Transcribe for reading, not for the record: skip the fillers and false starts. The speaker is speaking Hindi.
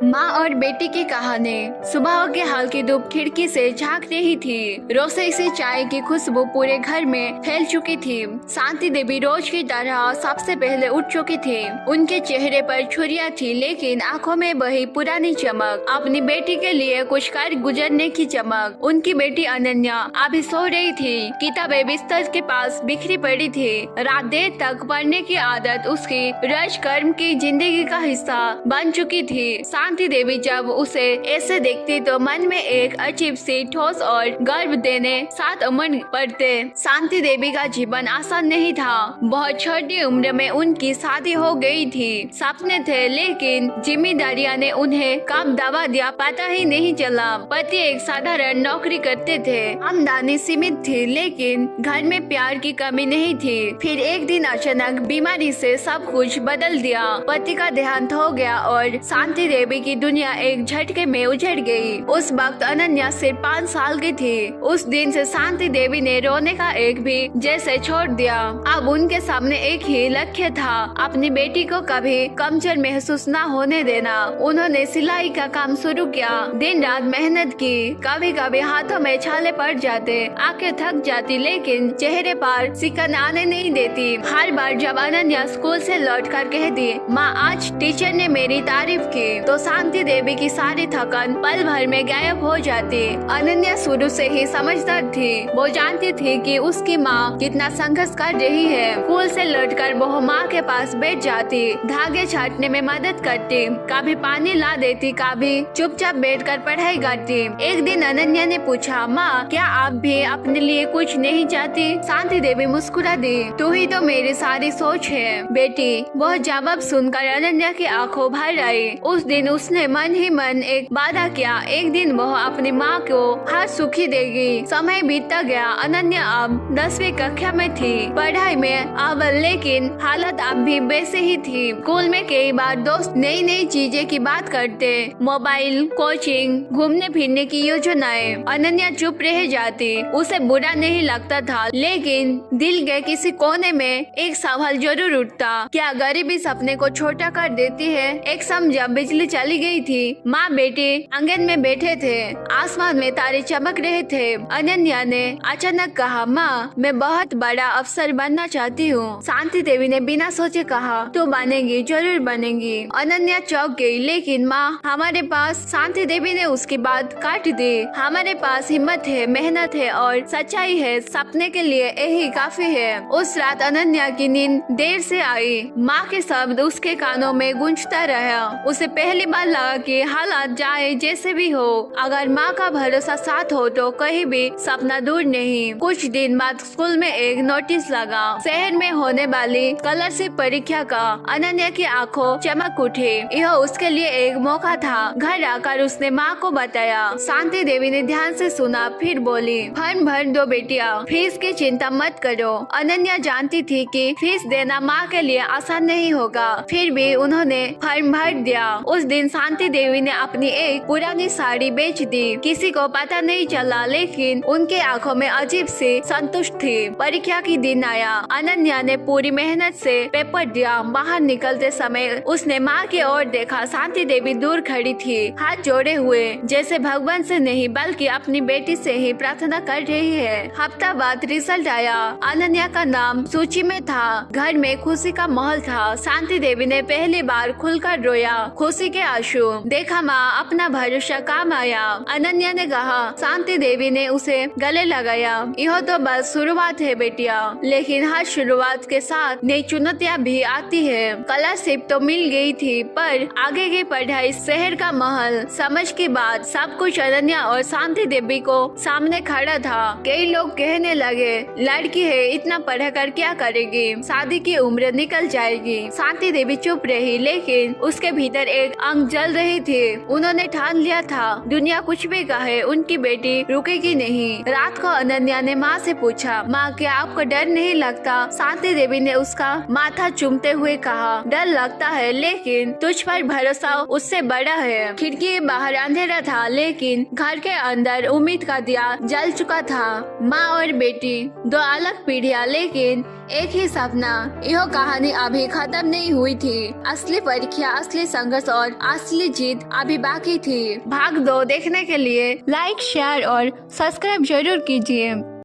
माँ और बेटी की कहानी। सुबह के हल्की धूप खिड़की से झांक रही थी। रसोई से चाय की खुशबू पूरे घर में फैल चुकी थी। शांति देवी रोज की तरह सबसे पहले उठ चुकी थी। उनके चेहरे पर छुरियां थी, लेकिन आंखों में वही पुरानी चमक, अपनी बेटी के लिए कुछ कर गुजरने की चमक। उनकी बेटी अनन्या अभी सो रही थी। किताबें बिस्तर के पास बिखरी पड़ी थी। रात देर तक पढ़ने की आदत उसकी रज कर्म की जिंदगी का हिस्सा बन चुकी थी। शांति देवी जब उसे ऐसे देखती तो मन में एक अजीब सी ठोस और गर्व देने साथ उमड़ पड़ते। शांति देवी का जीवन आसान नहीं था। बहुत छोटी उम्र में उनकी शादी हो गई थी। सपने थे, लेकिन जिम्मेदारियां ने उन्हें कब दबा दिया पता ही नहीं चला। पति एक साधारण नौकरी करते थे। आमदनी सीमित थी, लेकिन घर में प्यार की कमी नहीं थी। फिर एक दिन अचानक बीमारी से सब कुछ बदल दिया। पति का देहांत हो गया और शांति देवी की दुनिया एक झटके में उजड़ गई। उस वक्त अनन्या सिर्फ 5 साल की थी। उस दिन से शांति देवी ने रोने का एक भी जैसे छोड़ दिया। अब उनके सामने एक ही लक्ष्य था, अपनी बेटी को कभी कमजोर महसूस न होने देना। उन्होंने सिलाई का काम शुरू किया, दिन रात मेहनत की। कभी कभी हाथों में छाले पड़ जाते, आंखें थक जाती, लेकिन चेहरे पर सिकन आने नहीं देती। हर बार जब अनन्या स्कूल से लौटकर कहती, माँ आज टीचर ने मेरी तारीफ की, तो शांति देवी की सारी थकान पल भर में गायब हो जाती। अनन्या शुरू से ही समझदार थी। वो जानती थी कि उसकी माँ कितना संघर्ष कर रही है। स्कूल से लौटकर वो माँ के पास बैठ जाती, धागे छाटने में मदद करती, कभी पानी ला देती, कभी चुपचाप बैठकर पढ़ाई करती। एक दिन अनन्या ने पूछा, माँ क्या आप भी अपने लिए कुछ नहीं चाहती? शांति देवी मुस्कुरा दी, तू ही तो मेरी सारी सोच है बेटी। वह जवाब सुनकर अनन्या की आंखों भर आई। उस दिन उसने मन ही मन एक वादा किया, एक दिन वह अपनी माँ को हर सुखी देगी। समय बीतता गया। अनन्या अब 10वीं कक्षा में थी, पढ़ाई में अव्वल, लेकिन हालत अब भी वैसे ही थी। स्कूल में कई बार दोस्त नई नई चीजें की बात करते, मोबाइल, कोचिंग, घूमने फिरने की योजनाएं। अनन्या चुप रह जाती। उसे बुरा नहीं लगता था, लेकिन दिल के किसी कोने में एक सवाल जरूर उठता, क्या गरीबी सपने को छोटा कर देती है? एक शाम जब बिजली चली गई थी, माँ बेटी आंगन में बैठे थे। आसमान में तारे चमक रहे थे। अनन्या ने अचानक कहा, माँ मैं बहुत बड़ा अफसर बनना चाहती हूँ। शांति देवी ने बिना सोचे कहा, तू बनेगी, जरूर बनेगी। अनन्या चौंक गई, लेकिन माँ हमारे पास। शांति देवी ने उसकी बात काट दी। हमारे पास हिम्मत है, मेहनत है और सच्चाई है। सपने के लिए यही काफी है। उस रात अनन्या की नींद देर से आई। माँ के शब्द उसके कानों में गूंजता रहा। उसे पहली बार लगा कि हालात जाए जैसे भी हो, अगर माँ का भरोसा साथ हो तो कहीं भी सपना दूर नहीं। कुछ दिन बाद स्कूल में एक नोटिस लगा, शहर में होने वाली स्कॉलरशिप परीक्षा का। अनन्या की आंखों चमक उठी। यह उसके लिए एक मौका था। घर आकर उसने माँ को बताया। शांति देवी ने ध्यान से सुना, फिर बोली, फॉर्म भर दो बेटिया, फीस की चिंता मत करो। अनन्या जानती थी कि फीस देना माँ के लिए आसान नहीं होगा, फिर भी उन्होंने फॉर्म भर दिया। उस दिन शांति देवी ने अपनी एक पुरानी साड़ी बेच दी। किसी को पता नहीं चला, लेकिन उनके आंखों में अजीब सी संतुष्ट थी। परीक्षा की दिन आया। अनन्या ने पूरी मेहनत से पेपर दिया। बाहर निकलते समय उसने माँ की ओर देखा। शांति देवी दूर खड़ी थी, हाथ जोड़े हुए, जैसे भगवान से नहीं बल्कि अपनी बेटी से ही प्रार्थना कर रही है। हफ्ता बाद रिजल्ट आया। अनन्या का नाम सूची में था। घर में खुशी का माहौल था। शांति देवी ने पहली बार खुलकर रोया, खुशी के आंसू। देखा माँ अपना भरोसा काम आया, अनन्या ने कहा। शांति देवी ने उसे गले लगाया। यह तो बस शुरुआत है बेटिया, लेकिन हर शुरुआत के साथ नई चुनौतियाँ भी आती है। स्कॉलरशिप तो मिल गई थी, पर आगे की पढ़ाई, शहर का माहौल, समझ की बात, सब कुछ अनन्या और शांति देवी को सामने खड़ा था। कई लोग कहने लगे, लड़की है, इतना पढ़कर क्या करेगी, शादी की उम्र निकल जाएगी। शांति देवी चुप रही, लेकिन उसके भीतर एक आग जल रही थी। उन्होंने ठान लिया था, दुनिया कुछ भी कहे, उनकी बेटी रुकेगी नहीं। रात को अनन्या ने माँ से पूछा, माँ क्या आपको डर नहीं लगता? शांति देवी ने उसका माथा चूमते हुए कहा, डर लगता है, लेकिन तुझ पर भरोसा उससे बड़ा है। खिड़की के बाहर अंधेरा था, लेकिन घर के अंदर उम्मीद का दिया जल चुका था। माँ और बेटी, दो अलग पीढ़ियाँ, लेकिन एक ही सपना। यह कहानी अभी खत्म नहीं हुई थी। असली परीक्षा, असली संघर्ष और असली जीत अभी बाकी थी। भाग 2 देखने के लिए लाइक, शेयर और सब्सक्राइब जरूर कीजिए।